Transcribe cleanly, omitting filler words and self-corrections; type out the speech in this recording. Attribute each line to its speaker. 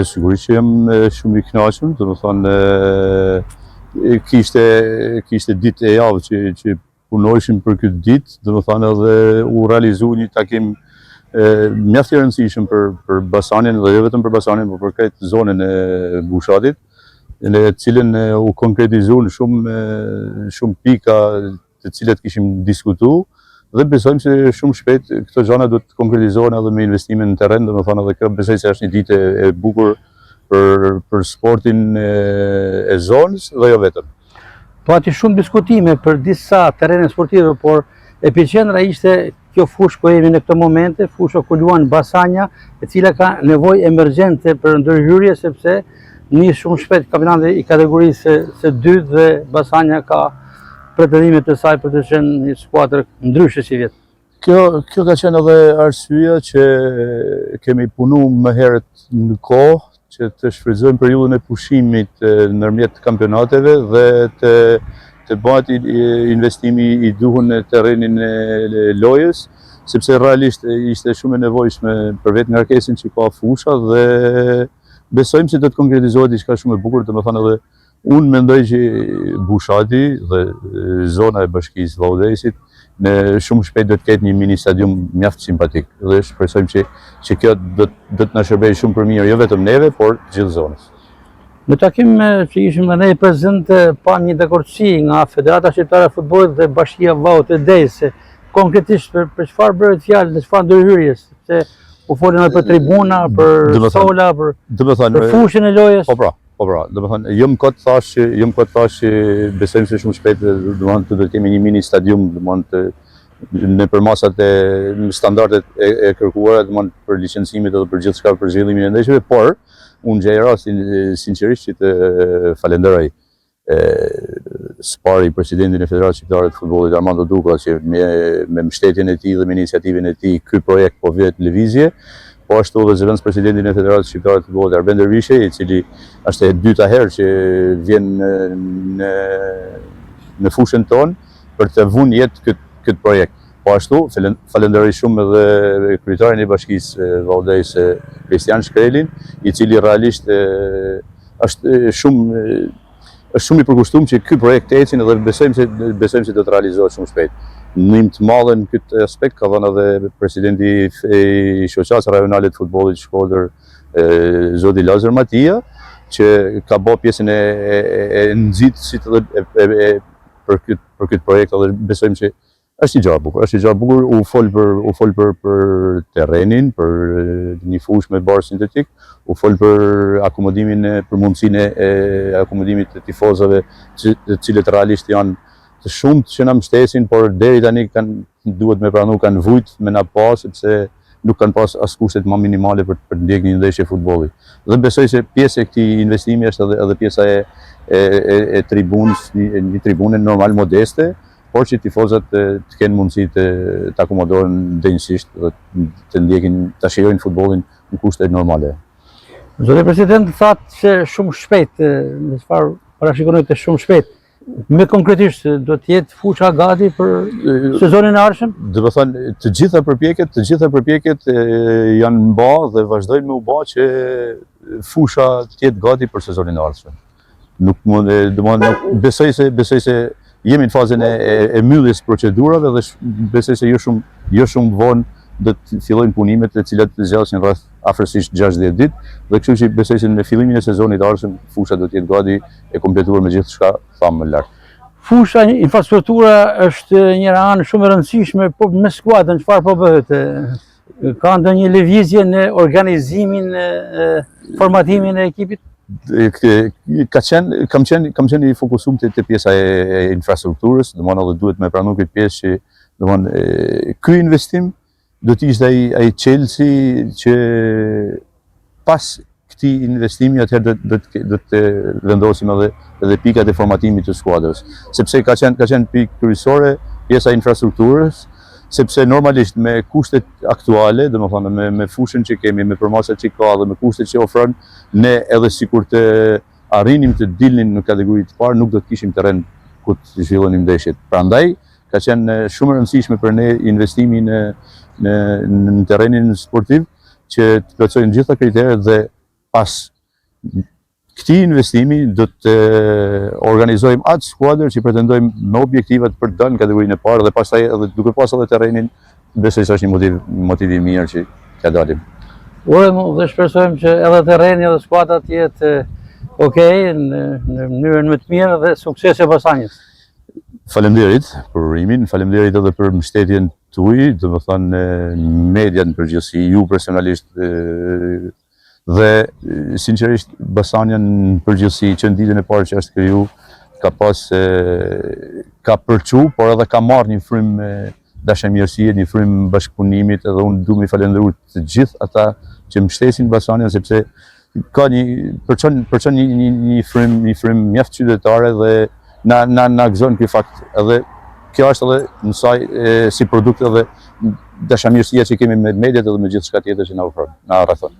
Speaker 1: Sigurisht që jam shumë I kënaqur, domethënë kishte ditë e javë që punojshim për këtë ditë, domethënë edhe u realizua një takim mjaft I rëndësishëm për Basanin dhe jo vetëm për Basanin, por për këtë zonën e Bushatit, në cilën u konkretizuan shumë pika të cilat kishim diskutuar. Dhe besojmë se shumë shpejt këto gjëra do të konkretizohen edhe me investime në terren, domethënë edhe kjo besoj se është një ditë e bukur për sportin e zonës dhe jo vetëm.
Speaker 2: Pati shumë diskutime për disa terrene sportive, por epiqendra ishte kjo fushë ku jemi në këtë momente, fusha ku luan Basanja, e cila ka nevojë emergjente për ndërhyrje sepse nis shumë shpejt kampionati I kategorisë së dytë dhe Basanja ka pretendimet e saj për të qenë një skuadër ndryshe si vjet.
Speaker 1: Kjo ka qenë edhe arsyeja që kemi punuar më herët në kohë që të shfrytëzojmë periudhën e pushimit ndërmjet kampionateve dhe të bëhet investimi I duhur në terrenin e lojës, sepse realisht ishte shumë e nevojshme për vetë ngarkesën që ka fusha dhe besojmë se do të konkretizohet diçka shumë e bukur, domethënë edhe unë mendoj që Bushati dhe zona e bashkisë Vaudesit në shumë shpejt do të ketë një mini stadium mjaft simpatik dhe shpresojmë që kjo do të na shërbejë shumë për mirë jo vetëm neve, por gjithë zonës.
Speaker 2: Në takim që ishim dhe ne prezent pa një dakordsi nga Federata Shqiptare e Futbollit dhe Bashkia Vaude-Dejse, konkretisht për çfarë bëhet fjalë, në çfarë ndërhyrjes, se u folën edhe për tribuna, për sola, për fushën e lojës.
Speaker 1: Po pra, domethënë jam kot thash që besojmë se shumë shpejt domethënë do të kemi një mini stadium domethënë nëpër masat e standardet e kërkuara domethënë për licencimet edhe për gjithçka për zhvillimin e ndeshjeve, por unë gjej rastin sinqerisht që të falenderoj Spari, presidentin e Federatës Shqiptare të Futbollit Armando Duka, që me mbështetjen e tij dhe me iniciativën e tij ky projekt po vjet në lëvizje. Po ashtu dhe zëvendës presidentin e Federatës Shqiptare të Futbollit Arben Dervishi, I cili është e dyta herë që vjen në fushën tonë për të vënë jetë këtë projekt. Po ashtu falenderoj shumë edhe kryetarin e bashkisë Vaudejs Kristian Shkrelin, I cili realisht është shumë I përkushtuar që ky projekt ecin dhe besojmë se do të realizohet shumë shpejt. Ndihmë të madhe në këtë aspekt ka dhënë edhe presidenti I shoqatës rajonale të futbollit Shkodër, zoti Lazar Matia, që ka bërë pjesën e nxitësit për këtë projekt dhe besojmë që është një gjë e bukur, u fol për terrenin, për një fushë me barë sintetik, u fol për akomodimin, për mundësinë e akomodimit të tifozëve, të cilët realisht janë të shumët që na mbështesin, por deri tani duhet me pranu kanë vujt me na pas, sepse nuk kanë pas as kushtet më minimale për të ndjekur një ndeshje futbolli. Dhe besoj se pjesë e këtij investimi është edhe pjesa e tribunës, një tribune normal modeste, por që tifozat të kenë mundësi të akomodohen denjësisht dhe të ndjekin, të shijojnë futbollin në kushte normale.
Speaker 2: Zoti president thatë se shumë shpejt, në çfarë parashikoni të shumë shpejt, me konkretisht do të jetë fusha gati për sezonin e ardhshëm?
Speaker 1: Do të thënë të gjitha përpjekjet janë mba dhe vazhdojnë me u bë që fusha të jetë gati për sezonin e ardhshëm. Besoj se jemi në fazën e mbylljes procedurave dhe besoj se jo shumë vonë do të fillojnë punimet të cilat të zgjasin rreth afërsisht 60 ditë dhe kështu që besoj se në fillimin e sezonit të ardhshëm fusha do të jetë gati e kompletuar me gjithçka thamë më lart.
Speaker 2: Fusha, infrastruktura është njëra anë shumë e rëndësishme, po me skuadrën çfarë po bëhet? Ka ndonjë lëvizje në organizimin, formatimin e ekipit?
Speaker 1: Kam qenë I fokusuar te pjesa e infrastrukturës, domethënë edhe duhet me pranu këtë pjesë që domethënë ky investim do të ishte ai çelësi që pas këtij investimi atëherë do të vendosim edhe pikat e formatimit të skuadrës, sepse ka qenë pikë kryesore pjesa e infrastrukturës, sepse normalisht me kushtet aktuale, domethënë me fushën që kemi, me përmasat që ka dhe me kushtet që ofron, ne edhe sikur të arrinim të dilnin në kategori të parë, nuk do të kishim terren ku të zhvillonim ndeshjet. Prandaj ka qenë shumë e rëndësishme për ne investimi në terrenin sportiv që të plotësojnë gjitha kriteret dhe pas këtij investimi do të organizojmë atë skuadër që pretendojmë me objektivat për të dalë në kategorinë e parë dhe pastaj edhe duke pas edhe terrenin, besoj se është një motiv i mirë që ka dalim.
Speaker 2: Urojmë dhe shpresojmë që edhe terreni edhe skuadra të jetë okej në mënyrën më të mirë dhe sukses e Basanjës.
Speaker 1: Faleminderit për urimin, faleminderit edhe për mbështetjen tuaj, do të thënë media në përgjithësi, ju personalisht dhe sinqerisht Basanja në përgjithësi që në ditën e parë që është kriju ka përçu, por edhe ka marrë një frymë dashamirësie, një frymë bashkëpunimit, edhe unë du mi falenderuar të gjithë ata që mbështesin Basanjën sepse ka përçon një frymë mjaft qytetare dhe na gëzon ky fakt edhe kjo është edhe në saj si produkt edhe dashamirësia që kemi me mediat edhe me gjithçka tjetër që na ofron, na rrethon.